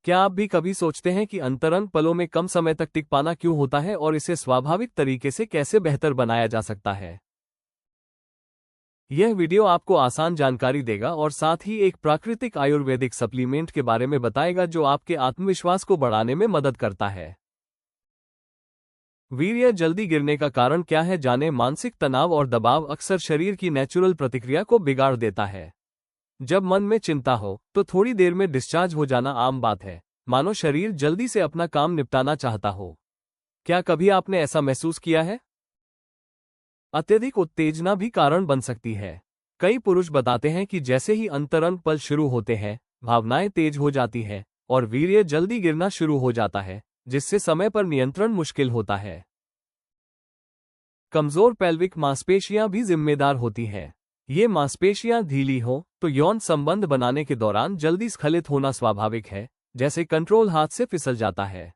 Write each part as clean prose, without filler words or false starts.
क्या आप भी कभी सोचते हैं कि अंतरंग पलों में कम समय तक टिक पाना क्यों होता है और इसे स्वाभाविक तरीके से कैसे बेहतर बनाया जा सकता है? यह वीडियो आपको आसान जानकारी देगा और साथ ही एक प्राकृतिक आयुर्वेदिक सप्लीमेंट के बारे में बताएगा जो आपके आत्मविश्वास को बढ़ाने में मदद करता है। वीर्य जल्दी गिरने का कारण क्या है, जानें। मानसिक तनाव और दबाव अक्सर शरीर की नेचुरल प्रतिक्रिया को बिगाड़ देता है। जब मन में चिंता हो तो थोड़ी देर में डिस्चार्ज हो जाना आम बात है, मानो शरीर जल्दी से अपना काम निपटाना चाहता हो। क्या कभी आपने ऐसा महसूस किया है? अत्यधिक उत्तेजना भी कारण बन सकती है। कई पुरुष बताते हैं कि जैसे ही अंतरंग पल शुरू होते हैं, भावनाएं तेज हो जाती हैं और वीर्य जल्दी गिरना शुरू हो जाता है, जिससे समय पर नियंत्रण मुश्किल होता है। कमजोर पेल्विक मांसपेशियां भी जिम्मेदार होती हैं। ये मांसपेशियां ढीली हो तो यौन संबंध बनाने के दौरान जल्दी स्खलित होना स्वाभाविक है, जैसे कंट्रोल हाथ से फिसल जाता है।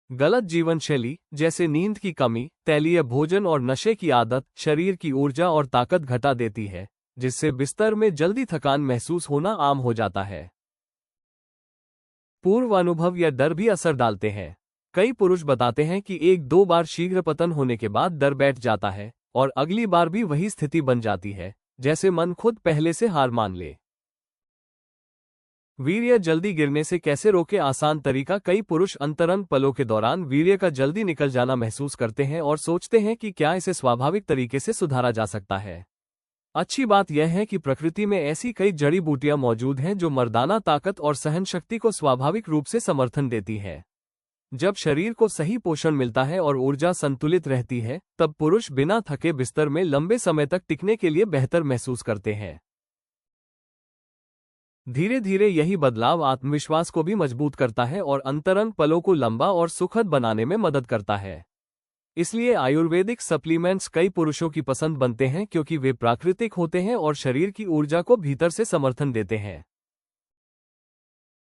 गलत जीवन शैली जैसे नींद की कमी, तैलीय भोजन और नशे की आदत शरीर की ऊर्जा और ताकत घटा देती है, जिससे बिस्तर में जल्दी थकान महसूस होना आम हो जाता है। पूर्व अनुभव या डर भी असर डालते हैं। कई पुरुष बताते हैं कि एक दो बार शीघ्र पतन होने के बाद डर बैठ जाता है और अगली बार भी वही स्थिति बन जाती है, जैसे मन खुद पहले से हार मान ले। वीर्य जल्दी गिरने से कैसे रोके? आसान तरीका। कई पुरुष अंतरंग पलों के दौरान वीर्य का जल्दी निकल जाना महसूस करते हैं और सोचते हैं कि क्या इसे स्वाभाविक तरीके से सुधारा जा सकता है। अच्छी बात यह है कि प्रकृति में ऐसी कई जड़ी बूटियां मौजूद हैं जो मर्दाना ताकत और सहनशक्ति को स्वाभाविक रूप से समर्थन देती है। जब शरीर को सही पोषण मिलता है और ऊर्जा संतुलित रहती है, तब पुरुष बिना थके बिस्तर में लंबे समय तक टिकने के लिए बेहतर महसूस करते हैं। धीरे धीरे यही बदलाव आत्मविश्वास को भी मजबूत करता है और अंतरंग पलों को लंबा और सुखद बनाने में मदद करता है। इसलिए आयुर्वेदिक सप्लीमेंट्स कई पुरुषों की पसंद बनते हैं, क्योंकि वे प्राकृतिक होते हैं और शरीर की ऊर्जा को भीतर से समर्थन देते हैं।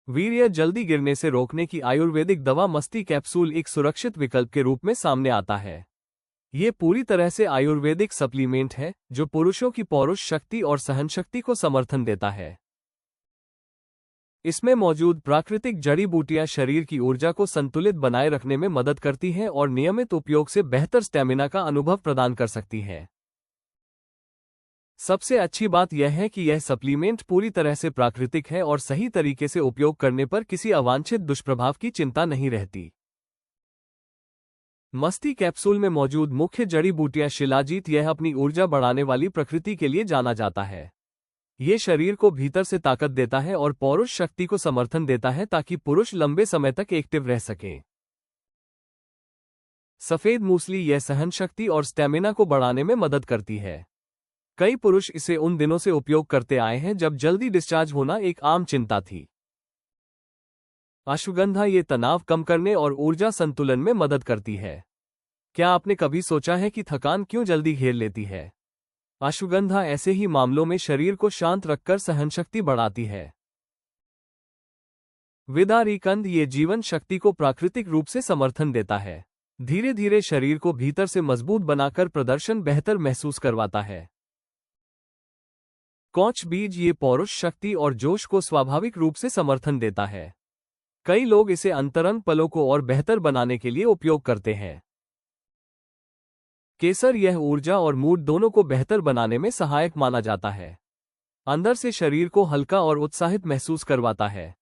वीर्य जल्दी गिरने से रोकने की आयुर्वेदिक दवा मस्ती कैप्सूल एक सुरक्षित विकल्प के रूप में सामने आता है। ये पूरी तरह से आयुर्वेदिक सप्लीमेंट है जो पुरुषों की पौरुष शक्ति और सहनशक्ति को समर्थन देता है। इसमें मौजूद प्राकृतिक जड़ी बूटियां शरीर की ऊर्जा को संतुलित बनाए रखने में मदद करती हैं और नियमित उपयोग से बेहतर स्टैमिना का अनुभव प्रदान कर सकती हैं। सबसे अच्छी बात यह है कि यह सप्लीमेंट पूरी तरह से प्राकृतिक है और सही तरीके से उपयोग करने पर किसी अवांछित दुष्प्रभाव की चिंता नहीं रहती। मस्ती कैप्सूल में मौजूद मुख्य जड़ी बूटियां शिलाजीत यह अपनी ऊर्जा बढ़ाने वाली प्रकृति के लिए जाना जाता है। ये शरीर को भीतर से ताकत देता है और पौरुष शक्ति को समर्थन देता है ताकि पुरुष लंबे समय तक एक्टिव रह सकें। सफेद मूसली यह सहनशक्ति और स्टैमिना को बढ़ाने में मदद करती है। कई पुरुष इसे उन दिनों से उपयोग करते आए हैं जब जल्दी डिस्चार्ज होना एक आम चिंता थी। अश्वगंधा ये तनाव कम करने और ऊर्जा संतुलन में मदद करती है। क्या आपने कभी सोचा है कि थकान क्यों जल्दी घेर लेती है? अश्वगंधा ऐसे ही मामलों में शरीर को शांत रखकर सहनशक्ति बढ़ाती है। विदारीकंद ये जीवन शक्ति को प्राकृतिक रूप से समर्थन देता है। धीरे धीरे शरीर को भीतर से मजबूत बनाकर प्रदर्शन बेहतर महसूस करवाता है। कौच बीज ये पौरुष शक्ति और जोश को स्वाभाविक रूप से समर्थन देता है। कई लोग इसे अंतरंग पलों को और बेहतर बनाने के लिए उपयोग करते हैं। केसर यह ऊर्जा और मूड दोनों को बेहतर बनाने में सहायक माना जाता है। अंदर से शरीर को हल्का और उत्साहित महसूस करवाता है।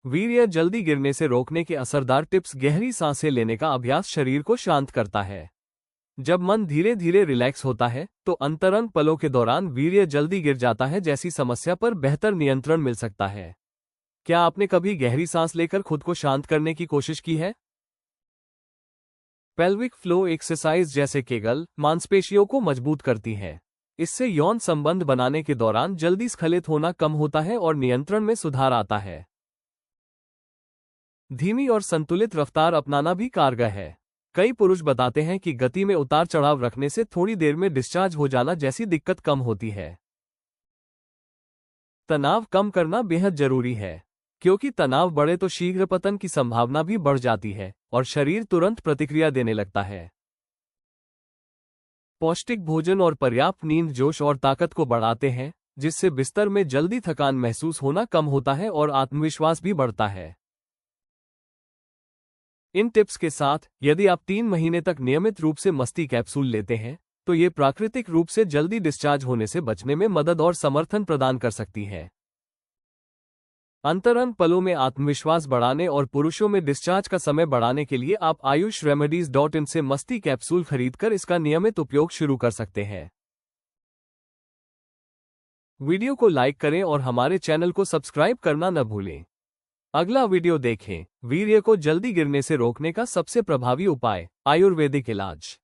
वीर्य जल्दी गिरने से रोकने के असरदार टिप्स। गहरी सांसें लेने का अभ्यास शरीर को शांत करता है। जब मन धीरे धीरे रिलैक्स होता है तो अंतरंग पलों के दौरान वीर्य जल्दी गिर जाता है जैसी समस्या पर बेहतर नियंत्रण मिल सकता है। क्या आपने कभी गहरी सांस लेकर खुद को शांत करने की कोशिश की है? पेल्विक फ्लो एक्सरसाइज जैसे केगल मांसपेशियों को मजबूत करती है। इससे यौन संबंध बनाने के दौरान जल्दी स्खलित होना कम होता है और नियंत्रण में सुधार आता है। धीमी और संतुलित रफ्तार अपनाना भी कारगर है। कई पुरुष बताते हैं कि गति में उतार चढ़ाव रखने से थोड़ी देर में डिस्चार्ज हो जाना जैसी दिक्कत कम होती है। तनाव कम करना बेहद जरूरी है, क्योंकि तनाव बढ़े तो शीघ्र पतन की संभावना भी बढ़ जाती है और शरीर तुरंत प्रतिक्रिया देने लगता है। पौष्टिक भोजन और पर्याप्त नींद जोश और ताकत को बढ़ाते हैं, जिससे बिस्तर में जल्दी थकान महसूस होना कम होता है और आत्मविश्वास भी बढ़ता है। इन टिप्स के साथ यदि आप 3 महीने तक नियमित रूप से मस्ती कैप्सूल लेते हैं तो ये प्राकृतिक रूप से जल्दी डिस्चार्ज होने से बचने में मदद और समर्थन प्रदान कर सकती है। अंतरंग पलों में आत्मविश्वास बढ़ाने और पुरुषों में डिस्चार्ज का समय बढ़ाने के लिए आप ayushRemedies.in से मस्ती कैप्सूल खरीदकर इसका नियमित उपयोग शुरू कर सकते हैं। वीडियो को लाइक करें और हमारे चैनल को सब्सक्राइब करना न भूलें। अगला वीडियो देखें, वीर्य को जल्दी गिरने से रोकने का सबसे प्रभावी उपाय, आयुर्वेदिक इलाज।